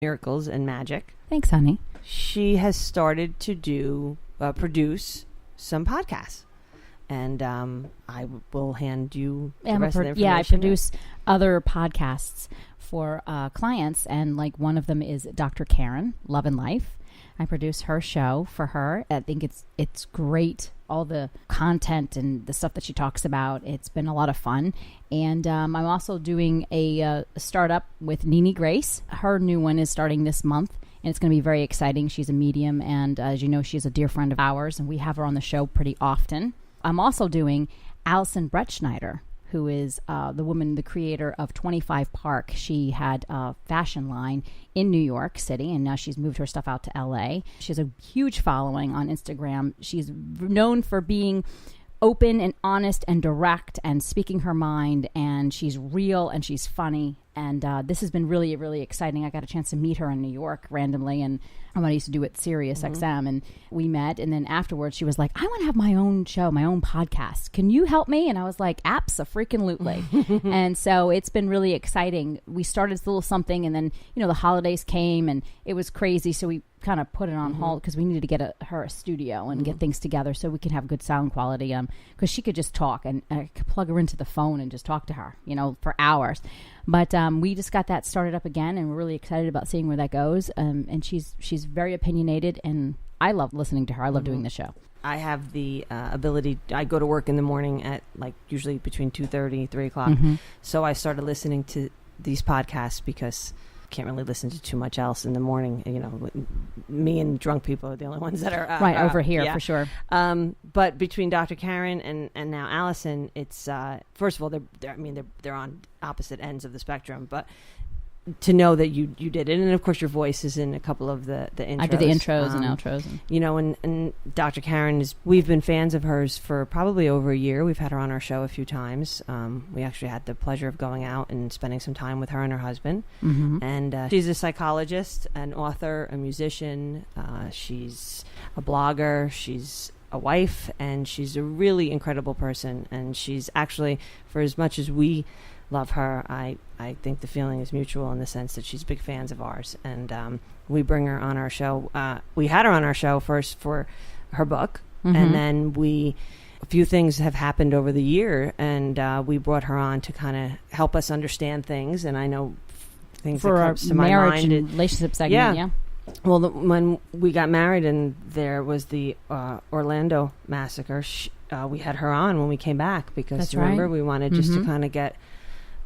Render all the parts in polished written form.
miracles and magic. Thanks, honey. She has started to produce some podcasts. And I will hand you the rest of the information. Yeah, I produce other podcasts for clients, and like one of them is Dr. Karen, Love and Life. I produce her show for her. I think it's great. All the content and the stuff that she talks about. It's been a lot of fun. And I'm also doing a startup with Nene Grace. Her new one is starting this month, and it's going to be very exciting. She's a medium, and as you know, she's a dear friend of ours, and we have her on the show pretty often. I'm also doing Allison Bretschneider, who is the creator of 25 Park. She had a fashion line in New York City, and now she's moved her stuff out to LA. She has a huge following on Instagram. She's known for being open and honest and direct and speaking her mind, and she's real and she's funny. And this has been really, really exciting. I got a chance to meet her in New York randomly, and I used to do it Sirius XM, and we met. And then afterwards, she was like, "I want to have my own show, my own podcast. Can you help me?" And I was like, "Abso-freaking-lutely." And so it's been really exciting. We started this little something, and then the holidays came, and it was crazy. So we kind of put it on hold because we needed to get her a studio and get things together so we can have good sound quality. Because she could just talk, and I could plug her into the phone and just talk to her, for hours. But we just got that started up again, and we're really excited about seeing where that goes. And she's very opinionated, and I love listening to her. I love doing the show. I have the ability. I go to work in the morning at usually between 2:30, 3 o'clock. So I started listening to these podcasts because I can't really listen to too much else in the morning. Me and drunk people are the only ones that are right over here for sure. But between Dr. Karen and now Allison, it's first of all they're on opposite ends of the spectrum, but to know that you did it, and of course your voice is in a couple of the intros. I do the intros and outros, and Dr. Karen we've been fans of hers for probably over a year. We've had her on our show a few times. We actually had the pleasure of going out and spending some time with her and her husband. And she's a psychologist, an author, a musician. She's a blogger. She's a wife, and she's a really incredible person. And she's actually, for as much as we love her, I think the feeling is mutual in the sense that she's big fans of ours, and we bring her on our show. We had her on our show first for her book, and then a few things have happened over the year, and we brought her on to kind of help us understand things. And I know things for that our comes to my marriage mind and relationship segment. Yeah. Well, when we got married and there was the Orlando massacre, we had her on when we came back because That's remember right. we wanted just to kind of get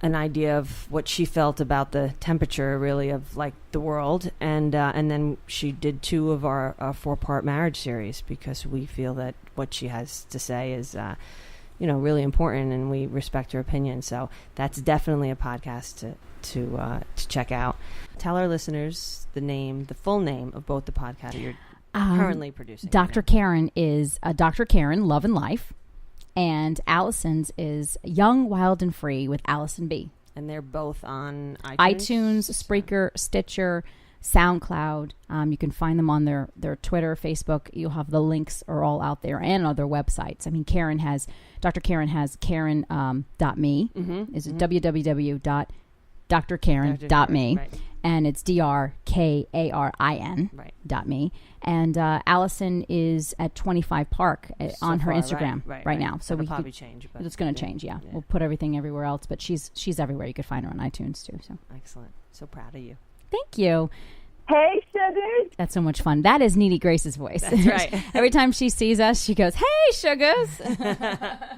an idea of what she felt about the temperature, really, of the world, and then she did 2 of our 4-part marriage series because we feel that what she has to say is, really important, and we respect her opinion. So that's definitely a podcast to check out. Tell our listeners the full name of both the podcasts you're currently producing. Dr. Karen is Dr. Karen, Love and Life. And Allison's is Young, Wild, and Free with Allison B. And they're both on iTunes, Spreaker, Stitcher, SoundCloud. You can find them on their Twitter, Facebook. You'll have the links are all out there and other websites. I mean, Dr. Karen has Karen.me. Is it www.drkaren.me. Right. And it's DRKARIN.me. And Allison is at 25 Park on her Instagram right now. So it'll probably change. But it's going to change, yeah. We'll put everything everywhere else, but she's everywhere. You could find her on iTunes too. So excellent. So proud of you. Thank you. Hey, sugars. That's so much fun. That is Nene Grace's voice. That's right. Every time she sees us, she goes, "Hey, sugars."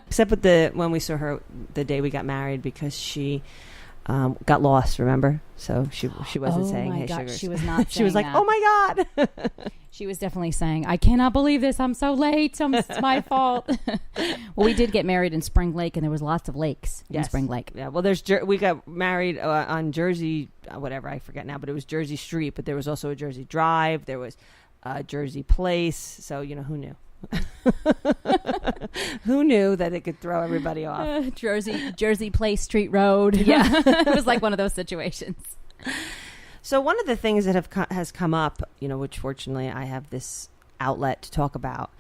Except with when we saw her the day we got married, because she got lost, remember? So she wasn't saying, "Hey, sugars." She was not. She was like, that. "Oh my God." She was definitely saying, "I cannot believe this. I'm so late. It's my fault." Well, we did get married in Spring Lake, and there was lots of lakes in Spring Lake. Yeah. Well, we got married on Jersey, whatever, I forget now, but it was Jersey Street. But there was also a Jersey Drive. There was Jersey Place. So who knew? Who knew that it could throw everybody off? Jersey Place, Street Road. Yeah, it was like one of those situations. So one of the things that has come up, which fortunately I have this outlet to talk about,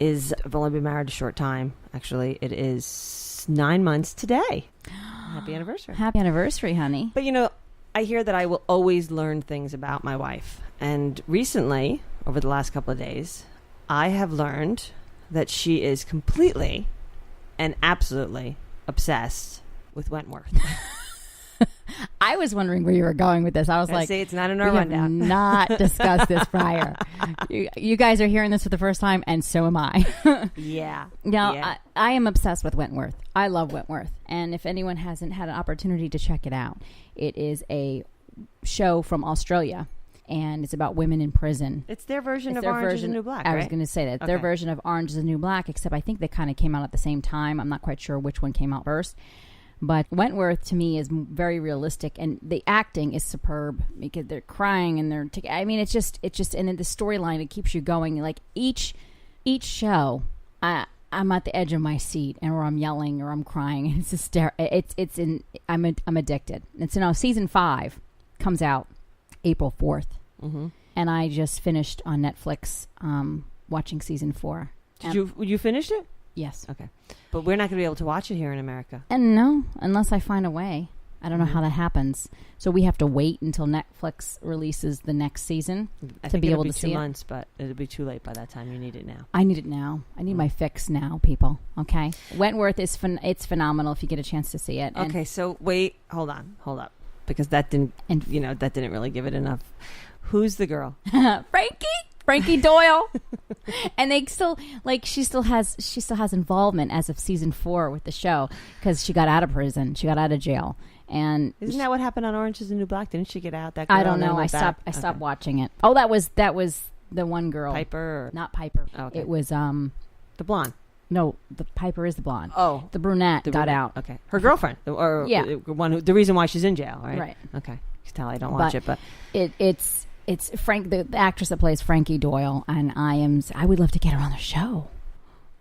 is I've only been married a short time. Actually, it is 9 months today. Happy anniversary. Happy anniversary, honey. But, I hear that I will always learn things about my wife. And recently, over the last couple of days, I have learned that she is completely and absolutely obsessed with Wentworth. I was wondering where you were going with this. I was See, it's not in our rundown. We have not discussed this prior. You guys are hearing this for the first time, and so am I. Yeah. Now, Yeah. I am obsessed with Wentworth. I love Wentworth. And if anyone hasn't had an opportunity to check it out, it is a show from Australia, and it's about women in prison. It's their version of Orange is the New Black, right? I was going to say that. Their version of Orange is the New Black, except I think they kind of came out at the same time. I'm not quite sure which one came out first. But Wentworth, to me, is very realistic, and the acting is superb because they're crying and they're. It's just, and in the storyline, it keeps you going. Like each show, I'm at the edge of my seat, or I'm yelling, or I'm crying. And it's hysterical. I'm addicted. And so now season 5 comes out April 4th, and I just finished on Netflix watching season 4. You finished it? Yes. Okay. But we're not going to be able to watch it here in America. And no, unless I find a way. I don't know how that happens. So we have to wait until Netflix releases the next season to be able to see it. It'll be 2 months, but it'll be too late by that time. You need it now. I need it now. I need my fix now, people. Okay? Wentworth is it's phenomenal if you get a chance to see it. And okay, so wait, hold up. Because that didn't really give it enough. Who's the girl? Frankie Doyle. And they still she still has involvement as of season 4 with the show because she got out of prison, she got out of jail, and isn't that what happened on Orange is the New Black? Didn't she get out? That girl I don't know. I stopped watching it. Oh, that was the one girl, Piper, not Piper. Oh, okay. It was the blonde. No, the Piper is the blonde. Oh, the brunette got out. Okay, her girlfriend, or the reason why she's in jail, right? Right. Okay, you can tell I don't watch it, but It's Frank, the actress that plays Frankie Doyle, and I would love to get her on the show.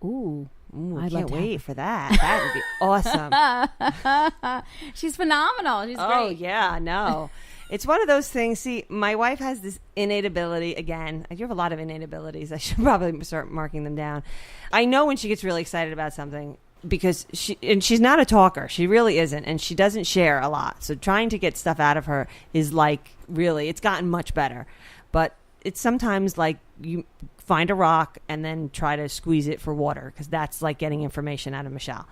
Ooh, I can't wait for that. That would be awesome. She's phenomenal. She's great. Oh yeah, no, it's one of those things. See, my wife has this innate ability. Again, you have a lot of innate abilities. I should probably start marking them down. I know when she gets really excited about something. Because she's not a talker. She really isn't. And she doesn't share a lot. So trying to get stuff out of her is it's gotten much better. But it's sometimes like you find a rock and then try to squeeze it for water. Because that's like getting information out of Michele.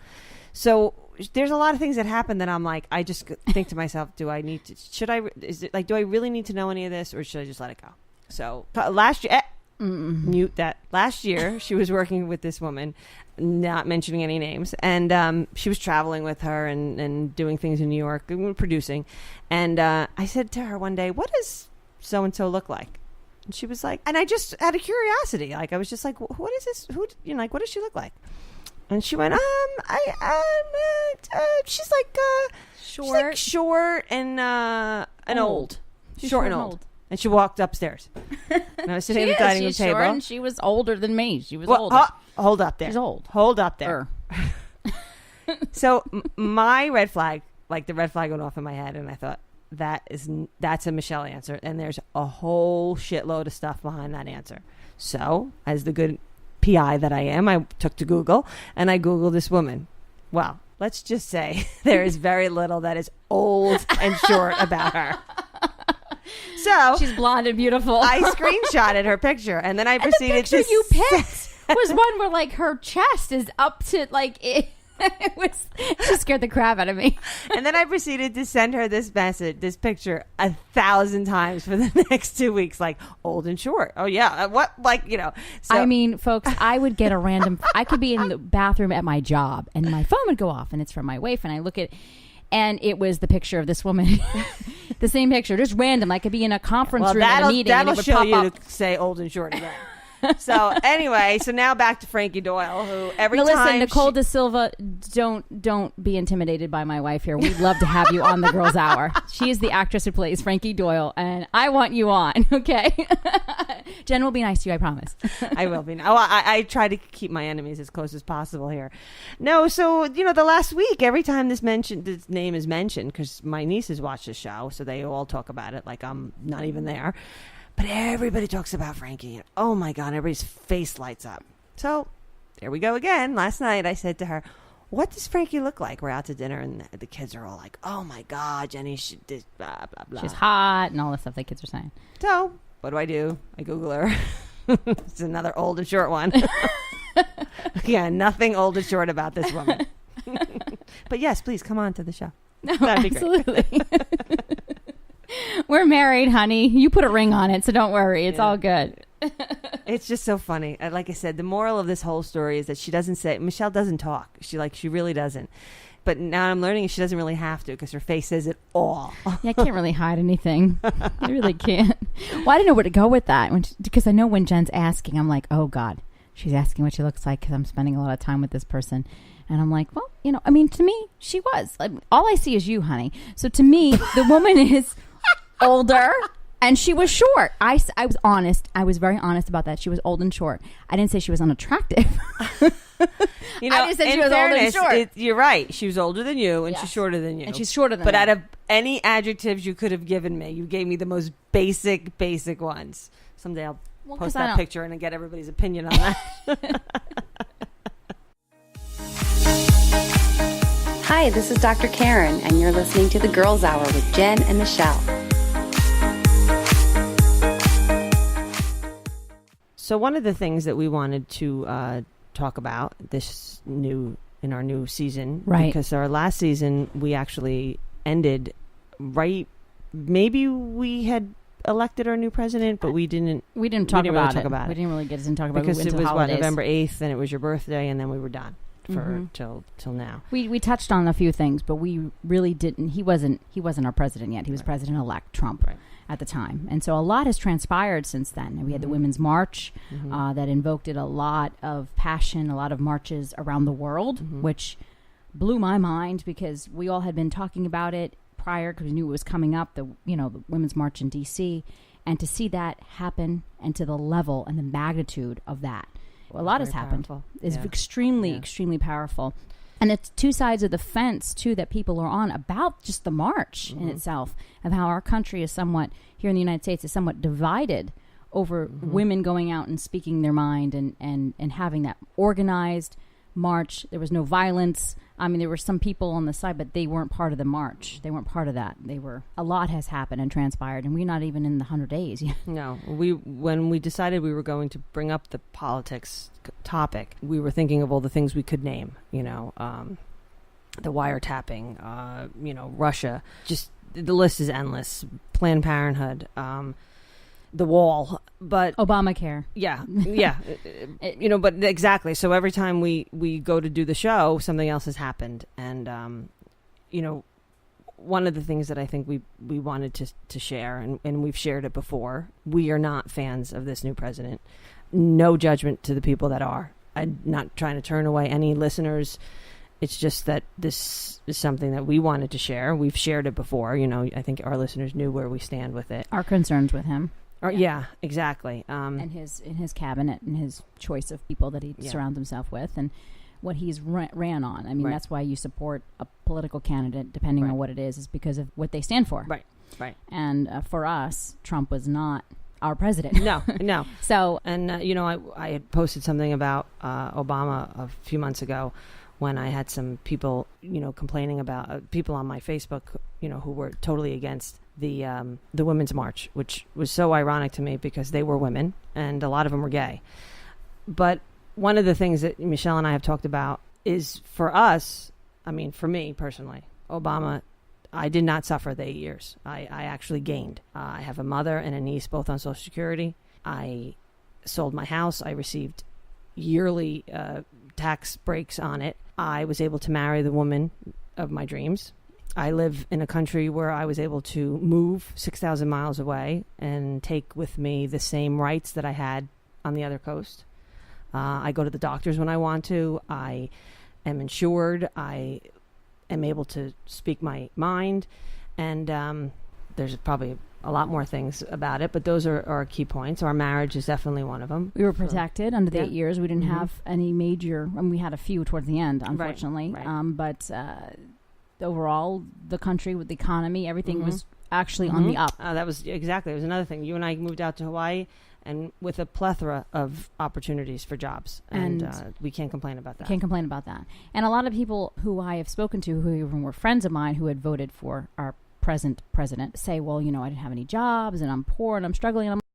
So there's a lot of things that happen that I'm like, I just think to myself, do I really need to know any of this? Or should I just let it go? So last year... mute that. Last year, she was working with this woman, not mentioning any names, and she was traveling with her and doing things in New York, producing. And I said to her one day, "What does so and so look like?" And she was like, and I just out of curiosity, I was just like, "What is this? What does she look like?" And she went, she's like short and old. She's short and old. And she walked upstairs. And I was sitting at the dining room table. Short and she was older than me. She was older. Hold up there. She's old. Hold up there. So my red flag, the red flag went off in my head, and I thought, that's a Michele answer. And there's a whole shitload of stuff behind that answer. So, as the good PI that I am, I took to Google, and I Googled this woman. Well, let's just say there is very little that is old and short about her. So she's blonde and beautiful. I screenshotted her picture, and then I proceeded to. The picture you picked was one where her chest is up to it. She scared the crap out of me. And then I proceeded to send her this picture 1,000 times for the next 2 weeks, old and short. Oh yeah, what So, I mean, folks, I would get a random. I could be in the bathroom at my job, and my phone would go off, and it's from my wife, and I look at. And it was the picture of this woman, the same picture, just random. I could be in a conference room at a meeting, and it would show pop you up. To say old and short again. So anyway, now back to Frankie Doyle, who every time. Listen, Nicole De Silva, don't be intimidated by my wife here. We'd love to have you on the Girls Hour. She is the actress who plays Frankie Doyle, and I want you on. Okay, Jen will be nice to you. I promise. I will be. Oh, I try to keep my enemies as close as possible here. No, so the last week, every time this name is mentioned, because my nieces watch the show, so they all talk about it like I'm not even there. But everybody talks about Frankie. Oh, my God. Everybody's face lights up. So there we go again. Last night I said to her, what does Frankie look like? We're out to dinner, and the kids are all like, oh, my God, Jenny, blah, blah, blah. She's hot and all the stuff the kids are saying. So what do? I Google her. It's another old and short one. Yeah, nothing old and short about this woman. But yes, please come on to the show. No, That'd be absolutely. Great. We're married, honey. You put a ring on it, so don't worry. It's all good. It's just so funny. Like I said, the moral of this whole story is that Michele doesn't talk. She really doesn't. But now I'm learning she doesn't really have to because her face says it all. Yeah, I can't really hide anything. I really can't. Well, I didn't know where to go with that because I know when Jen's asking, I'm like, oh, God, she's asking what she looks like because I'm spending a lot of time with this person. And I'm like, well, to me, she was. All I see is you, honey. So to me, the woman is older and she was short. I was honest. I was very honest about that. She was old and short. I didn't say she was unattractive. I just said she was old and short. You're right. She was older than you and she's shorter than you. And she's shorter than But me. out of any adjectives you could have given me, you gave me the most basic ones. Someday I'll post that picture and get everybody's opinion on that. Hi, this is Dr. Karen, and you're listening to The Girls Hour with Jen and Michele. So one of the things that we wanted to talk about in our new season, right? Because our last season we actually ended right. Maybe we had elected our new president, but we didn't. We didn't talk about it. We didn't really get into talk about it because it was holidays. November 8th, and it was your birthday, and then we were done for till now. We touched on a few things, but we really didn't. He wasn't our president yet. He was President-elect Trump at the time, and so a lot has transpired since then. And we had the Women's March that invoked a lot of passion, a lot of marches around the world, which blew my mind because we all had been talking about it prior because we knew it was coming up. The Women's March in D.C. and to see that happen and to the level and the magnitude of that. A lot has happened. It's extremely powerful. And it's two sides of the fence, too, that people are on about just the march in itself, of how our country is somewhat, here in the United States, is somewhat divided over women going out and speaking their mind and having that organized march. There was no violence. I mean, there were some people on the side, but they weren't part of the march. They weren't part of that. A lot has happened and transpired, and we're not even in the 100 days yet. No, when we decided we were going to bring up the politics topic, we were thinking of all the things we could name, the wiretapping, Russia, just the list is endless, Planned Parenthood, the wall, but Obamacare. Yeah. But exactly. So every time we go to do the show, something else has happened. And, one of the things that I think we wanted to share, and we've shared it before, we are not fans of this new president. No judgment to the people that are. I'm not trying to turn away any listeners. It's just that this is something that we wanted to share. We've shared it before. I think our listeners knew where we stand with it. Our concerns with him. Yeah, exactly. And his cabinet and his choice of people that he surrounds himself with and what he's ran on. I mean, that's why you support a political candidate, depending on what it is because of what they stand for. Right. And for us, Trump was not our president. No. So, and, I had posted something about Obama a few months ago when I had some people, complaining about people on my Facebook, who were totally against the Women's March, which was so ironic to me because they were women and a lot of them were gay. But one of the things that Michele and I have talked about is for us, I mean, for me personally, Obama, I did not suffer the 8 years. I actually gained. I have a mother and a niece, both on Social Security. I sold my house. I received yearly tax breaks on it. I was able to marry the woman of my dreams. I live in a country where I was able to move 6,000 miles away and take with me the same rights that I had on the other coast. I go to the doctors when I want to. I am insured. I am able to speak my mind. And there's probably a lot more things about it, but those are our key points. Our marriage is definitely one of them. We were protected under the 8 years. We didn't have any major, we had a few towards the end, unfortunately. Right. But overall, the country with the economy, everything was actually on the up. That was exactly. It was another thing. You and I moved out to Hawaii, and with a plethora of opportunities for jobs. And we can't complain about that. Can't complain about that. And a lot of people who I have spoken to, who even were friends of mine who had voted for our present president, say, well, I didn't have any jobs and I'm poor and I'm struggling. And I'm